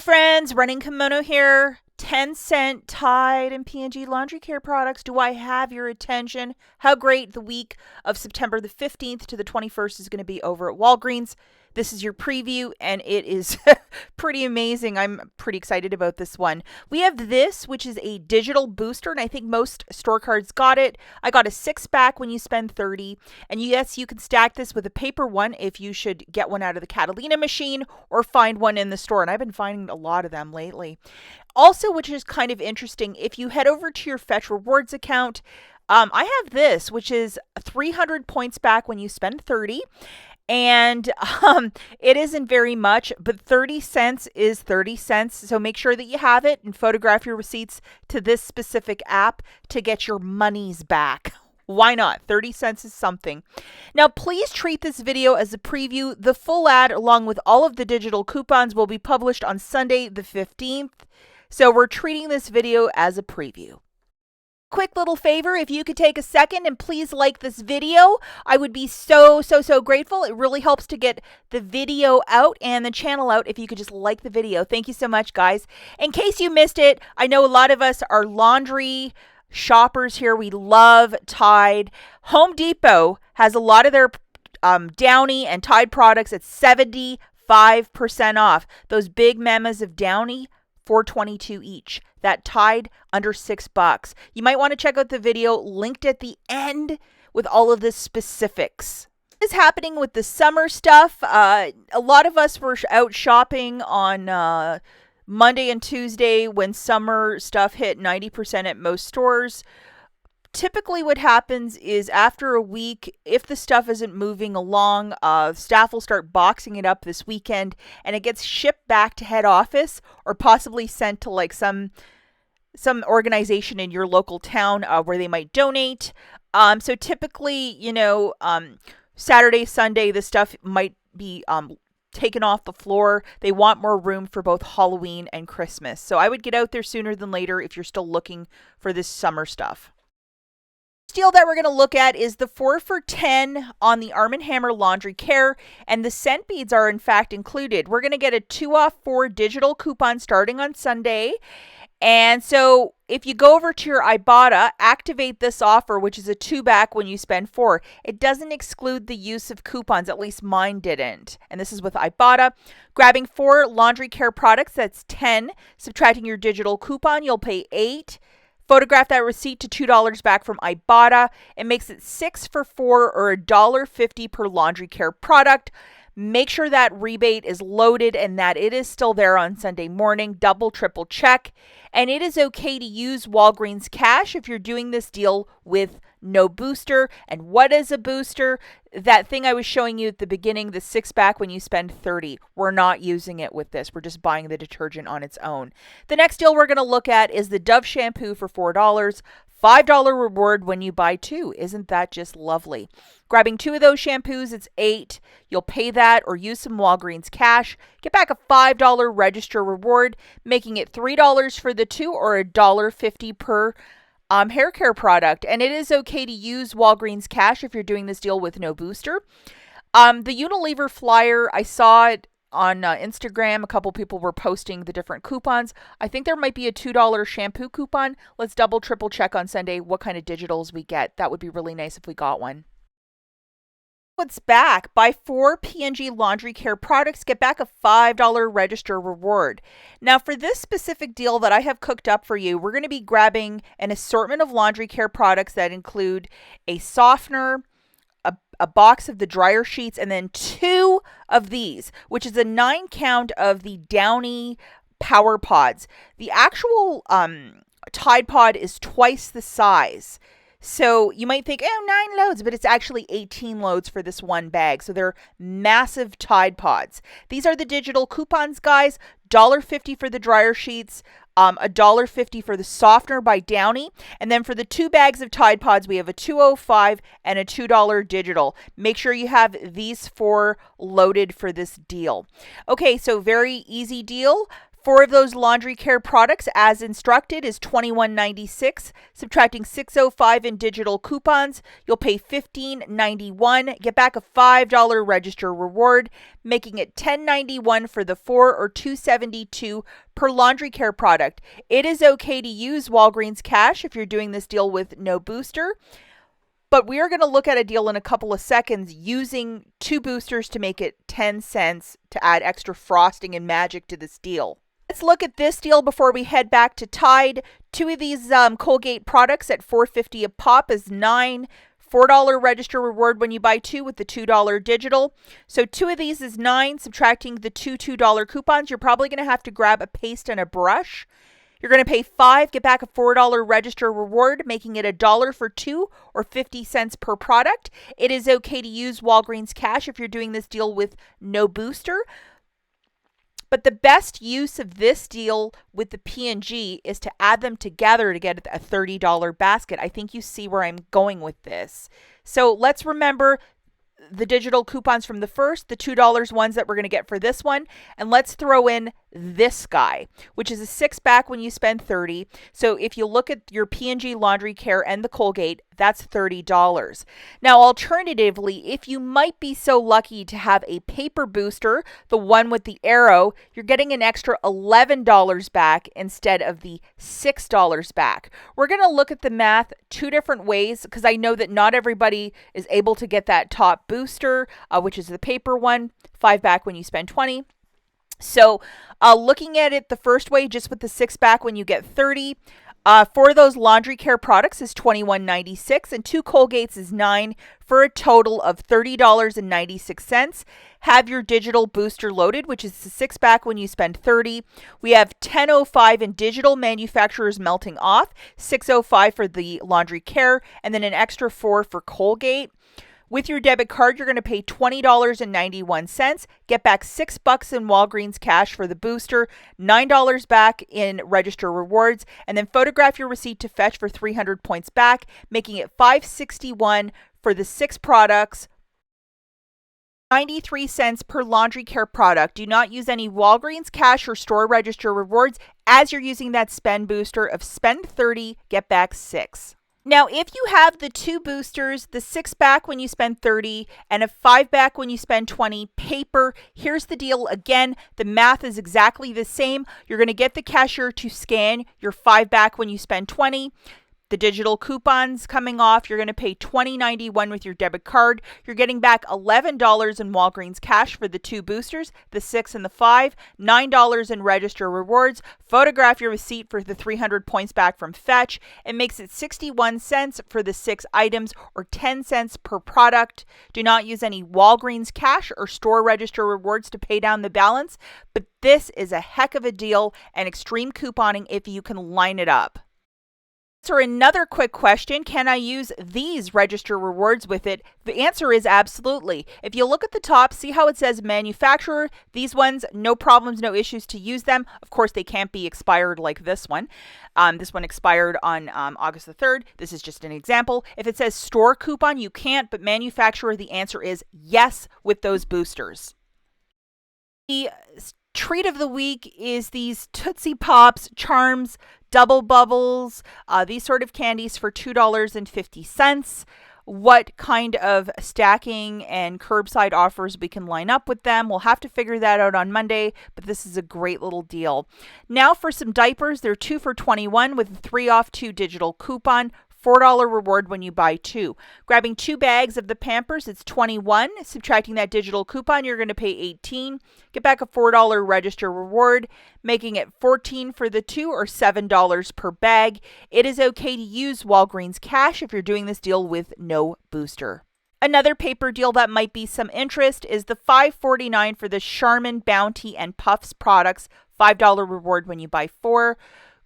friends, Running Kimono here. 10-cent Tide and P&G laundry care products. Do I have your attention? How great the week of September the 15th to the 21st is going to be over at Walgreens. This is your preview, and it is pretty amazing. I'm pretty excited about this one. We have this, which is a digital booster, and I think most store cards got it. I got a 6-pack when you spend $30. And yes, you can stack this with a paper one if you should get one out of the Catalina machine or find one in the store. And I've been finding a lot of them lately. Also, which is kind of interesting, if you head over to your Fetch Rewards account, I have this, which is 300 points back when you spend 30. And it isn't very much, but 30 cents is 30 cents. So make sure that you have it and photograph your receipts to this specific app to get your monies back. Why not? 30 cents is something. Now, please treat this video as a preview. The full ad, along with all of the digital coupons, will be published on Sunday the 15th. So we're treating this video as a preview. Quick little favor, if you could take a second and please like this video, I would be so grateful. It really helps to get the video out and the channel out if you could just like the video. Thank you so much, guys. In case you missed it, I know a lot of us are laundry shoppers here. We love Tide. Home Depot has a lot of their Downy and Tide products at 75% off. Those big mamas of Downy, $4.22 each. That Tide under $6. You might want to check out the video linked at the end with all of the specifics. What is happening with the summer stuff? A lot of us were out shopping on Monday and Tuesday when summer stuff hit 90% at most stores. Typically what happens is after a week, if the stuff isn't moving along, staff will start boxing it up this weekend and it gets shipped back to head office or possibly sent to like some organization in your local town where they might donate. So typically, Saturday, Sunday, the stuff might be taken off the floor. They want more room for both Halloween and Christmas. So I would get out there sooner than later if you're still looking for this summer stuff. Deal that we're going to look at is the 4 for $10 on the Arm & Hammer laundry care, and the scent beads are in fact included. We're going to get a 2 off 4 digital coupon starting on Sunday. And so if you go over to your IBOTTA, activate this offer, which is a 2-back when you spend 4. It doesn't exclude the use of coupons, at least mine didn't. And this is with IBOTTA. Grabbing 4 laundry care products, that's 10. Subtracting your digital coupon, you'll pay 8. Photograph that receipt to $2 back from IBOTTA. It makes it 6 for 4 or $1.50 per laundry care product. Make sure that rebate is loaded and that it is still there on Sunday morning. Double, triple check. And it is okay to use Walgreens cash if you're doing this deal with no booster. And what is a booster? That thing I was showing you at the beginning, the 6-pack when you spend $30. We're not using it with this. We're just buying the detergent on its own. The next deal we're going to look at is the Dove shampoo for $4. $5 reward when you buy 2. Isn't that just lovely? Grabbing 2 of those shampoos, it's $8. You'll pay that or use some Walgreens cash. Get back a $5 register reward, making it $3 for the 2 or $1.50 per hair care product. And it is okay to use Walgreens cash if you're doing this deal with no booster. The Unilever flyer, I saw it on Instagram. A couple people were posting the different coupons. I think there might be a $2 shampoo coupon. Let's double, triple check on Sunday what kind of digitals we get. That would be really nice if we got one. What's back? Buy 4 P&G laundry care products, get back a $5 register reward. Now for this specific deal that I have cooked up for you, we're going to be grabbing an assortment of laundry care products that include a softener, a box of the dryer sheets, and then 2 of these, which is a 9-count of the Downy Power Pods. The actual Tide Pod is twice the size. So you might think, 9 loads, but it's actually 18 loads for this one bag. So they're massive Tide Pods. These are the digital coupons, guys. $1.50 for the dryer sheets, $1.50 for the softener by Downy. And then for the 2 bags of Tide Pods, we have a $2.05 and a $2 digital. Make sure you have these 4 loaded for this deal. Okay, so very easy deal. 4 of those laundry care products as instructed is $21.96. Subtracting $6.05 in digital coupons, you'll pay $15.91. Get back a $5 register reward, making it $10.91 for the 4 or $2.72 per laundry care product. It is okay to use Walgreens cash if you're doing this deal with no booster. But we are going to look at a deal in a couple of seconds using 2 boosters to make it 10 cents to add extra frosting and magic to this deal. Let's look at this deal before we head back to Tide. 2 of these Colgate products at $4.50 a pop is $9. $4 register reward when you buy 2 with the $2 digital. So 2 of these is $9. Subtracting the $2 coupons, you're probably going to have to grab a paste and a brush. You're going to pay $5, get back a $4 register reward, making it $1 for 2 or 50 cents per product. It is okay to use Walgreens cash if you're doing this deal with no booster. But the best use of this deal with the P&G is to add them together to get a $30 basket. I think you see where I'm going with this. So let's remember the digital coupons from the first, the $2 ones that we're going to get for this one, and let's throw in this guy, which is a 6-pack when you spend $30. So if you look at your P&G laundry care and the Colgate, that's $30. Now, alternatively, if you might be so lucky to have a paper booster, the one with the arrow, you're getting an extra $11 back instead of the $6 back. We're going to look at the math 2 different ways because I know that not everybody is able to get that top booster, which is the paper one, 5 back when you spend $20. So looking at it the first way, just with the 6-pack when you get $30, for those laundry care products is $21.96 and 2 Colgates is $9 for a total of $30.96. Have your digital booster loaded, which is the 6-pack when you spend $30. We have $10.05 in digital manufacturers melting off, $6.05 for the laundry care, and then an extra $4 for Colgate. With your debit card, you're going to pay $20.91. Get back $6 in Walgreens cash for the booster, $9 back in register rewards, and then photograph your receipt to fetch for 300 points back, making it $5.61 for the 6 products. 93 cents per laundry care product. Do not use any Walgreens cash or store register rewards as you're using that spend booster of spend 30, get back 6. Now, if you have the 2 boosters, the 6-pack when you spend $30 and a 5-pack when you spend $20 paper, here's the deal. Again, the math is exactly the same. You're going to get the cashier to scan your 5-pack when you spend $20. The digital coupons coming off, you're going to pay $20.91 with your debit card. You're getting back $11 in Walgreens cash for the 2 boosters, the 6 and the 5, $9 in register rewards. Photograph your receipt for the 300 points back from Fetch. It makes it 61 cents for the 6 items or 10 cents per product. Do not use any Walgreens cash or store register rewards to pay down the balance, but this is a heck of a deal and extreme couponing if you can line it up. So another quick question, can I use these register rewards with it? The answer is absolutely. If you look at the top, see how it says manufacturer? These ones, no problems, no issues to use them. Of course, they can't be expired like this one. This one expired on August the 3rd. This is just an example. If it says store coupon, you can't, but manufacturer, the answer is yes with those boosters. The treat of the week is these Tootsie Pops, Charms, Double Bubbles, these sort of candies for $2.50. What kind of stacking and curbside offers we can line up with them, we'll have to figure that out on Monday, but this is a great little deal. Now for some diapers, they're 2 for $21 with a 3 off 2 digital coupon. $4 reward when you buy 2. Grabbing 2 bags of the Pampers, it's $21. Subtracting that digital coupon, you're going to pay $18. Get back a $4 register reward, making it $14 for the 2 or $7 per bag. It is okay to use Walgreens cash if you're doing this deal with no booster. Another paper deal that might be some interest is the $5.49 for the Charmin, Bounty, and Puffs products. $5 reward when you buy 4.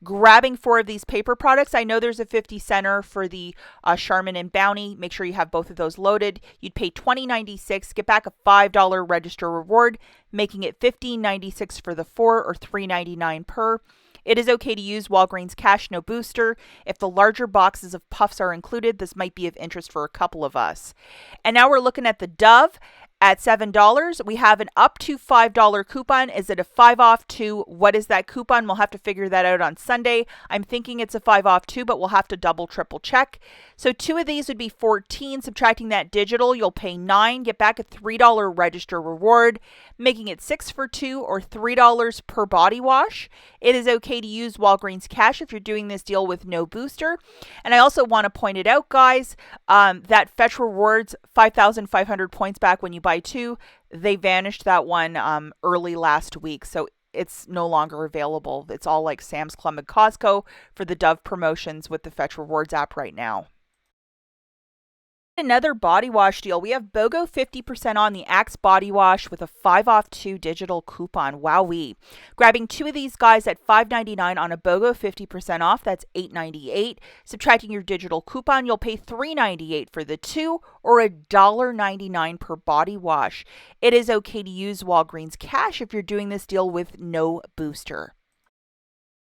Grabbing 4 of these paper products. I know there's a 50 center for the Charmin and Bounty. Make sure you have both of those loaded. You'd pay $20.96, get back a $5 register reward, making it $15.96 for the 4 or $3.99 per. It is okay to use Walgreens cash, no booster. If the larger boxes of Puffs are included, this might be of interest for a couple of us. And now we're looking at the Dove at $7. We have an up to $5 coupon. Is it a 5 off 2? What is that coupon? We'll have to figure that out on Sunday. I'm thinking it's a 5 off 2, but we'll have to double, triple check. So 2 of these would be 14. Subtracting that digital, you'll pay $9, get back a $3 register reward, making it 6 for 2 or $3 per body wash. It is okay to use Walgreens cash if you're doing this deal with no booster. And I also want to point it out, guys, that Fetch Rewards 5,500 points back when you buy 2, they vanished that one early last week. So it's no longer available. It's all like Sam's Club and Costco for the Dove promotions with the Fetch Rewards app right now. Another body wash deal. We have BOGO 50% on the Axe body wash with a 5 off 2 digital coupon. Wowee. Grabbing 2 of these guys at $5.99 on a BOGO 50% off, that's $8.98. Subtracting your digital coupon, you'll pay $3.98 for the 2 or $1.99 per body wash. It is okay to use Walgreens cash if you're doing this deal with no booster.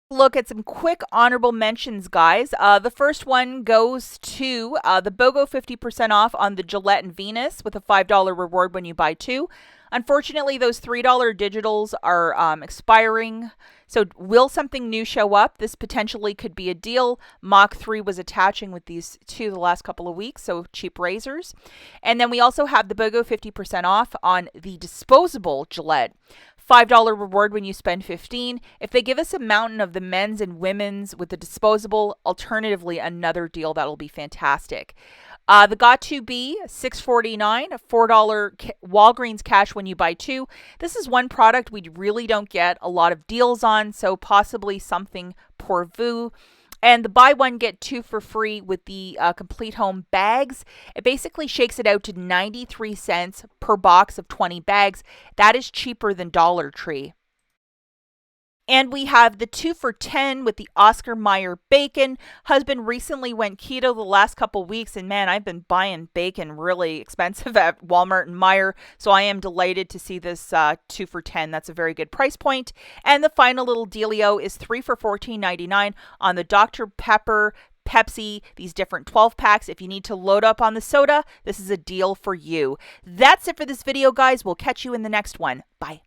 Look at some quick honorable mentions, guys. The first one goes to the BOGO 50% off on the Gillette and Venus with a $5 reward when you buy 2. Unfortunately, those $3 digitals are expiring. So will something new show up? This potentially could be a deal. Mach 3 was attaching with these 2 the last couple of weeks, so cheap razors. And then we also have the BOGO 50% off on the disposable Gillette. $5 reward when you spend $15. If they give us a mountain of the men's and women's with the disposable, alternatively, another deal that'll be fantastic. The Got2b, $6.49, $4 Walgreens cash when you buy 2. This is one product we really don't get a lot of deals on, so possibly something pour vous. And the buy one, get 2 for free with the complete home bags. It basically shakes it out to 93 cents per box of 20 bags. That is cheaper than Dollar Tree. And we have the 2 for $10 with the Oscar Mayer bacon. Husband recently went keto the last couple weeks, and man, I've been buying bacon really expensive at Walmart and Meijer. So I am delighted to see this 2 for $10. That's a very good price point. And the final little dealio is 3 for $14.99 on the Dr. Pepper, Pepsi, these different 12 packs. If you need to load up on the soda, this is a deal for you. That's it for this video, guys. We'll catch you in the next one. Bye.